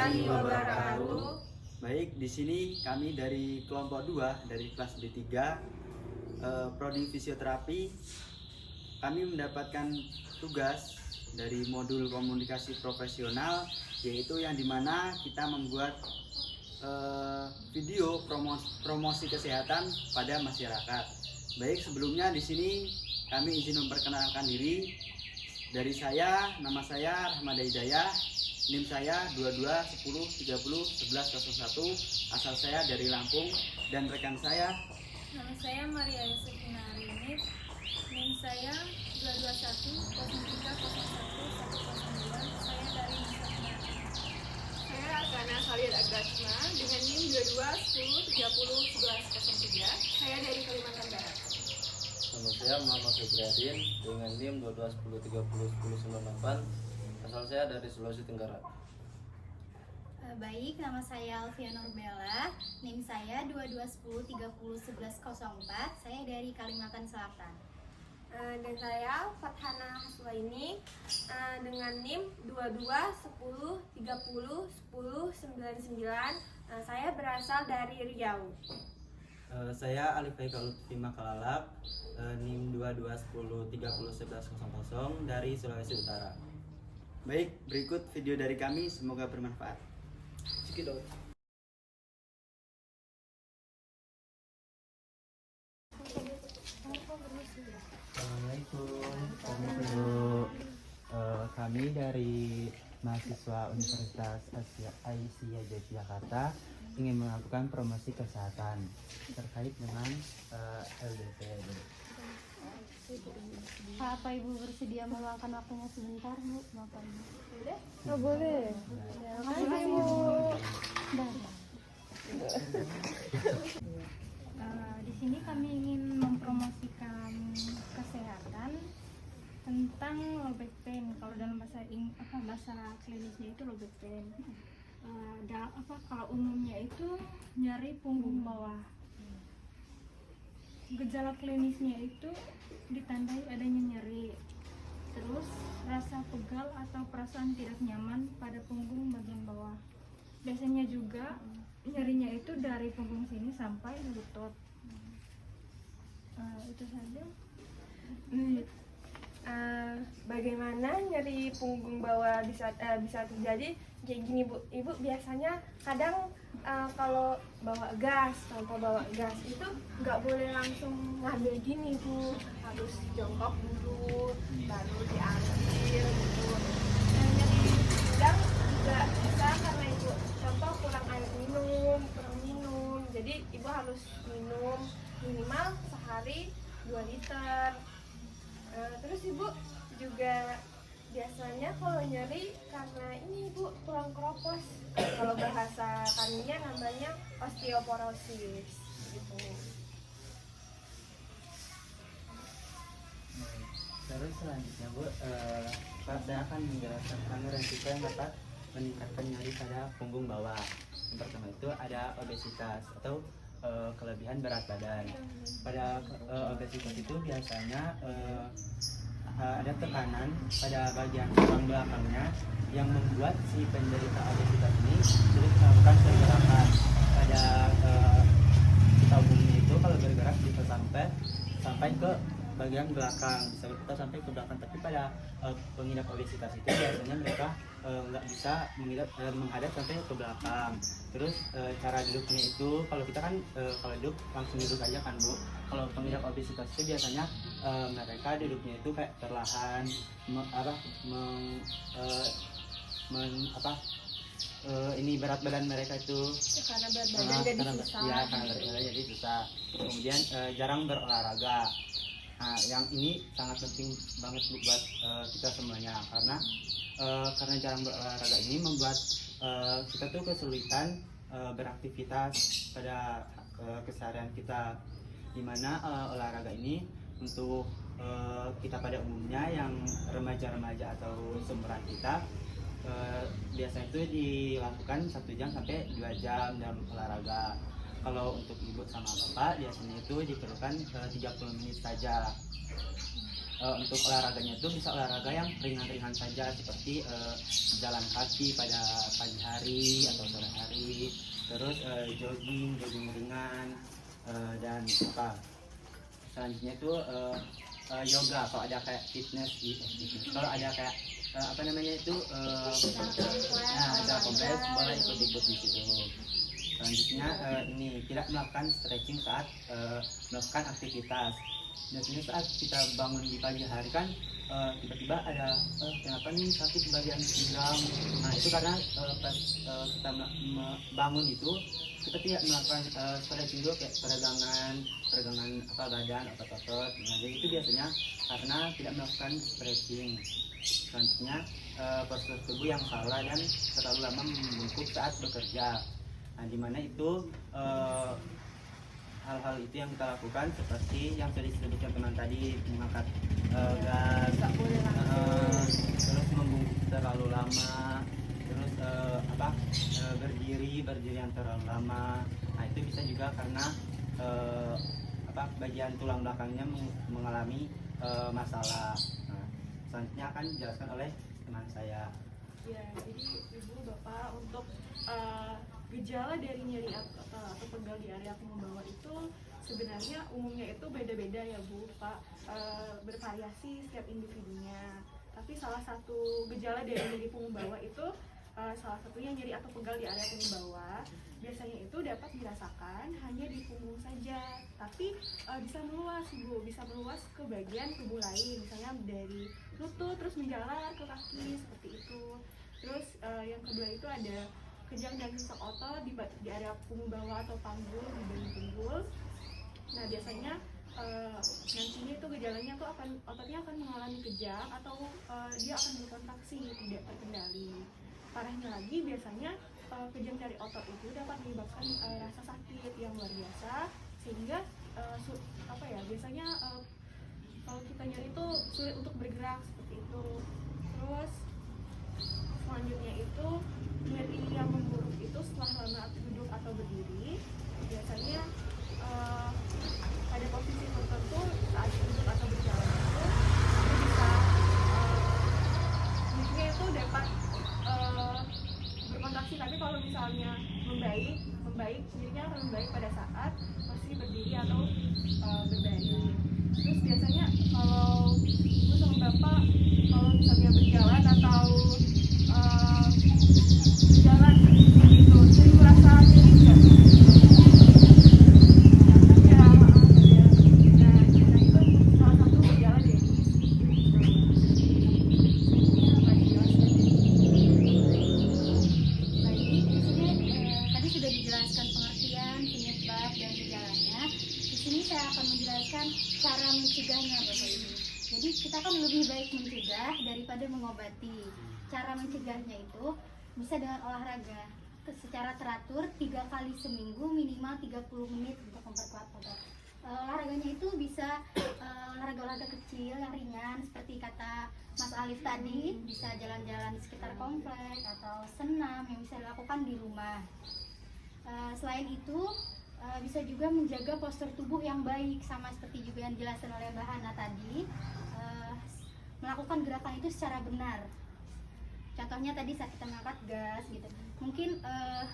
warahmatullahi wabarakatuh. Baik, di sini kami dari kelompok 2 dari kelas D3 Prodi Fisioterapi. Kami mendapatkan tugas dari modul komunikasi profesional, yaitu yang dimana kita membuat video promosi kesehatan pada masyarakat. Baik, sebelumnya di sini kami izin memperkenalkan diri. Dari saya, nama saya Rahmada Hidayah, NIM saya 2210301101, asal saya dari Lampung, dan rekan saya Nama saya Maria Yusufina Arinit, NIM saya 22103011109, saya dari Nusa Tenggara. Saya Arkana Khalid Agasma dengan NIM 2210301103. Saya dari Kalimantan Barat. Nama saya Muhammad Ibrahim dengan NIM 2210301098, asal saya dari Sulawesi Tenggara. Baik, nama saya Alfia Nurbella, NIM saya 2210301104, saya dari Kalimantan Selatan. Dan saya Fathana Haswaini dengan NIM 2210301099. Saya berasal dari Riau. saya Alif Haikal Lutfi Makalalap, NIM 2210301100 dari Sulawesi Utara. Baik, berikut video dari kami, semoga bermanfaat. Cekidot. Assalamualaikum. Kami dari mahasiswa Universitas Aisyah Yogyakarta ingin melakukan promosi kesehatan terkait dengan LDP. Pak, apa Ibu bersedia meluangkan waktunya sebentar, Bu? Bapak Ibu. Oh, boleh. Makasih, Bu. Di sini kami ingin mempromosikan kesehatan tentang low back pain. Kalau dalam bahasa klinisnya itu low back pain. Kalau umumnya itu nyeri punggung bawah. Gejala klinisnya itu ditandai adanya nyeri, terus rasa pegal atau perasaan tidak nyaman pada punggung bagian bawah. Biasanya juga nyerinya itu dari punggung sini sampai lutut. Itu saja. Bagaimana nyeri punggung bawah bisa terjadi? Kayak gini, Bu. Ibu biasanya kadang kalau bawa gas, tanpa bawa gas itu nggak boleh langsung ngambil gini, Bu. Harus jongkok dulu, baru diambil gitu. Nyeri pinggang juga bisa karena Ibu contoh kurang air minum, jadi Ibu harus minum minimal sehari 2 liter. Terus Ibu juga biasanya kalau nyeri karena ini Bu tulang kropos, kalau bahasa kaminya namanya osteoporosis gitu. Terus selanjutnya, Bu, saya akan menjelaskan tentang resiko yang dapat meningkatkan nyeri pada punggung bawah. Yang pertama itu ada obesitas atau kelebihan berat badan. Pada obesitas itu biasanya ada tekanan pada bagian tulang belakangnya yang membuat si penderita obesitas ini sulit melakukan pergerakan. Pada kita umumnya itu kalau bergerak bisa sampai ke bagian belakang, bisa kita sampai ke belakang. Tapi pada pengidap obesitas itu biasanya mereka nggak bisa menghadap sampai ke belakang. Terus cara duduknya itu kalau kita kan kalau duduk langsung duduk aja kan, Bu. Kalau pengidap obesitas itu biasanya mereka duduknya itu kayak perlahan, ini berat badan mereka itu Karena berat badan jadi susah. Ya, karena berat badan jadi susah. Kemudian jarang berolahraga. Nah, yang ini sangat penting banget buat kita semuanya, karena jarang berolahraga ini membuat kita tuh kesulitan beraktivitas pada keseharian kita, dimana olahraga ini untuk kita pada umumnya yang remaja-remaja atau seumuran kita biasanya itu dilakukan 1 jam sampai 2 jam dalam olahraga. Kalau untuk ibu sama bapak biasanya itu diperlukan 30 menit saja. untuk olahraganya itu bisa olahraga yang ringan-ringan saja seperti jalan kaki pada pagi hari atau sore hari, terus jogging ringan, dan apa selanjutnya itu yoga kalau ada kayak fitness kalau ada kayak apa namanya itu ada kompleks boleh ikut-ikut di situ. Selanjutnya ini tidak melakukan stretching saat melakukan aktivitas. Biasanya saat kita bangun di pagi hari kan tiba-tiba ada kenapa nih sakit di bagian pinggang. Nah itu karena pas kita bangun itu kita tidak melakukan stretching dulu kayak peregangan apa badan otot-otot. Nah jadi itu biasanya karena tidak melakukan stretching. Selanjutnya postur tubuh yang salah dan terlalu lama membungkuk saat bekerja. Nah dimana itu hal-hal itu yang kita lakukan seperti yang sudah disebutkan teman tadi, mengangkat gas, terus membungkuk terlalu lama, terus berdiri yang terlalu lama. Nah itu bisa juga karena bagian tulang belakangnya mengalami masalah. Nah, selanjutnya akan dijelaskan oleh teman saya. Ya, jadi Ibu Bapak untuk gejala dari nyeri atau pegal di area punggung bawah itu sebenarnya umumnya itu beda-beda ya Bu Pak, bervariasi setiap individunya. Tapi salah satu gejala dari nyeri punggung bawah itu salah satunya nyeri atau pegal di area punggung bawah. Biasanya itu dapat dirasakan hanya di punggung saja, tapi bisa meluas Bu, bisa meluas ke bagian tubuh lain, misalnya dari lutut terus menjalar ke kaki seperti itu. Terus yang kedua itu ada kejang dan sesak otot di area punggung bawah atau panggul di bagian pinggul. Nah biasanya nantinya itu gejalanya tuh ototnya akan mengalami kejang atau dia akan berkontraksi tidak terkendali. Parahnya lagi biasanya kejang dari otot itu dapat menyebabkan rasa sakit yang luar biasa sehingga biasanya kalau kita nyeri itu sulit untuk bergerak seperti itu. Terus selanjutnya itu nyeri yang memburuk itu setelah lama duduk atau berdiri, biasanya pada posisi tertentu saat duduk atau berjalan itu bisa nyerinya itu dapat berkontraksi, tapi kalau misalnya membaik nyerinya akan membaik pada saat posisi berdiri atau berbaring. Terus biasanya kalau Ibu sama Bapak kalau misalnya berjalan atau jalan gitu, sering merasa nyeri nggak? Nah itu salah satu gejala dari Tadi sudah dijelaskan pengertian, penyebab dan gejalanya. Di sini saya akan menjelaskan cara mencegahnya Bapak Ibu. Jadi kita kan lebih baik mencegah daripada mengobati. Cara mencegahnya itu bisa dengan olahraga secara teratur 3 kali seminggu minimal 30 menit untuk memperkuat otot. Olahraganya itu bisa olahraga kecil yang ringan seperti kata Mas Alif tadi, bisa jalan-jalan di sekitar komplek atau senam yang bisa dilakukan di rumah. Selain itu bisa juga menjaga postur tubuh yang baik, sama seperti juga yang dijelaskan oleh Mbak Hana tadi, melakukan gerakan itu secara benar. Contohnya tadi saat kita mengangkat gas gitu, mungkin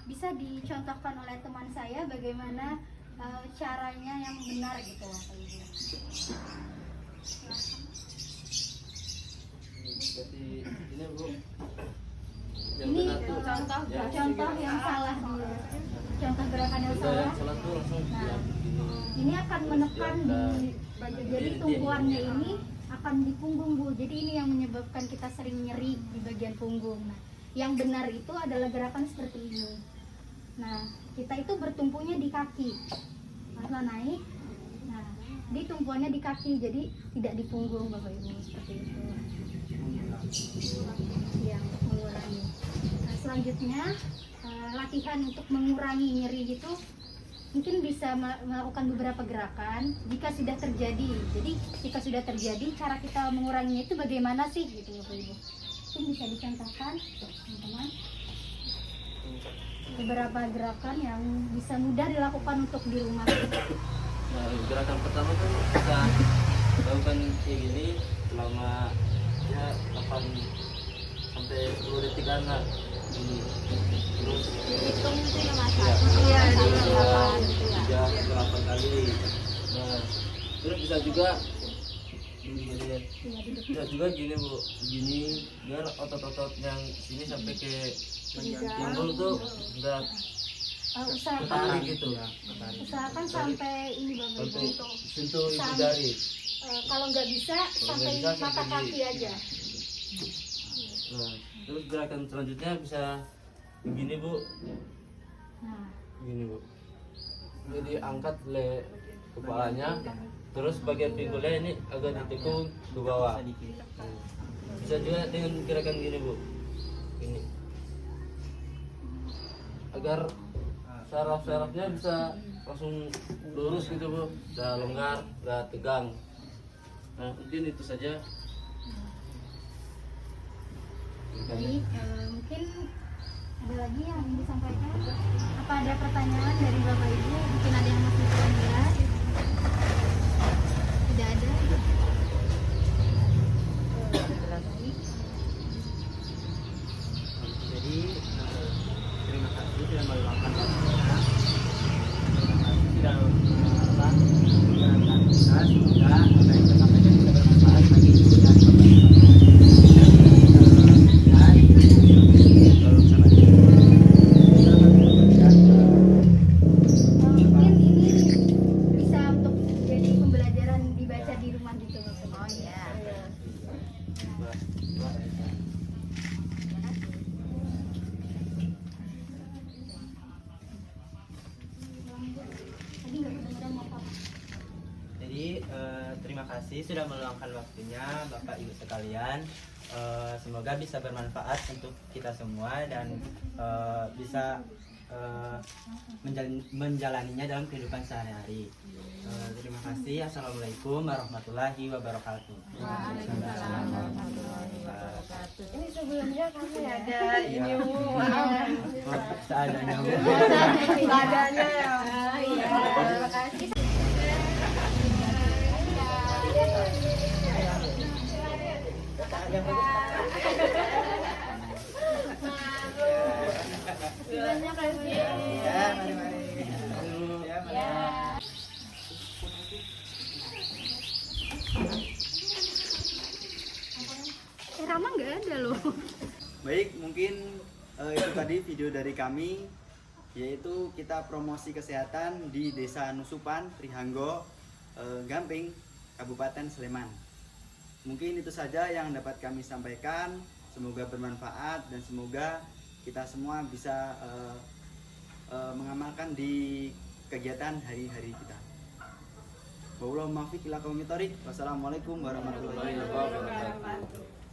bisa dicontohkan oleh teman saya bagaimana caranya yang benar gitu Bapak Ibu. Berarti ini Bu yang Ini benar tuh contoh yang salah dulu. Contoh gerakan yang udah salah. yang salah tuh langsung Nah, begini. ini akan menekan di jadi tumpuannya ini akan di punggung Bu. Jadi ini yang menyebabkan kita sering nyeri di bagian punggung. Nah, yang benar itu adalah gerakan seperti ini. Nah, kita itu bertumpunya di kaki. Masa naik. Nah, di tumpuannya di kaki, jadi tidak di punggung Bapak Ibu seperti itu. Ya, untuk mengurangi. Nah, selanjutnya latihan untuk mengurangi nyeri itu mungkin bisa melakukan beberapa gerakan jika sudah terjadi. Jadi jika sudah terjadi, cara kita menguranginya itu bagaimana sih gitu Bapak Ibu. Mungkin bisa dicontohkan teman-teman beberapa gerakan yang bisa mudah dilakukan untuk di rumah. Nah, gerakan pertama kan kita lakukan kayak gini selama ya 8 sampai 10 detikan lah ini. Terus Hitung itu ya Mas. Iya. Iya, di dua, 8 gitu ya. 3, 8 kali. Nah, terus bisa juga bisa juga gini Bu, gini biar otot-otot yang ini sampai ke pinggul tuh enggak Usahakan ketarik gitu. usahakan sampai ini Bapak Sampai Ibu. sentuh ibu jari. Kalau nggak bisa sampai nggak bisa, mata sampai kaki di- aja. Nah, terus gerakan selanjutnya bisa begini Bu, Nah, gini Bu. Ini diangkat kepalanya, terus bagian pinggulnya ini agak ditekuk ke bawah. Bisa juga dengan gerakan gini Bu, ini agar saraf-sarafnya bisa langsung lurus gitu Bu, udah longgar, udah tegang. Nah mungkin itu saja. jadi mungkin ada lagi yang ingin disampaikan. Apa ada pertanyaan dari Bapak Ibu? Mungkin ada yang masih kurang jelas. Tidak ada. Jadi terima kasih sudah meluangkan waktunya. Terima kasih sudah mendengarkan kita. Semoga apa yang kita sampaikan bisa bermanfaat bagi ibu dan Mungkin ini bisa untuk jadi pembelajaran dibaca di rumah gitu. Oh iya. Tadi nggak kedengeran apa. Jadi terima kasih sudah meluangkan waktunya Bapak Ibu sekalian. Semoga bisa bermanfaat untuk kita semua dan bisa menjalaninya dalam kehidupan sehari-hari. Terima kasih. Assalamualaikum warahmatullahi wabarakatuh. Waalaikumsalam warahmatullahi wabarakatuh. Ini sebelumnya kami ada Iya. ini Bu, maaf. Seadanya Bu. Seadanya ya. Iya. Terima kasih. Terima kasih. Ya, mari-mari. Ya, mari. Rama nggak ada loh. Baik, mungkin itu tadi video dari kami, yaitu kita promosi kesehatan di Desa Nusupan, Trihanggo, Gamping, Kabupaten Sleman. Mungkin itu saja yang dapat kami sampaikan. Semoga bermanfaat dan semoga kita semua bisa mengamalkan di kegiatan hari-hari kita. Wassalamualaikum warahmatullahi wabarakatuh.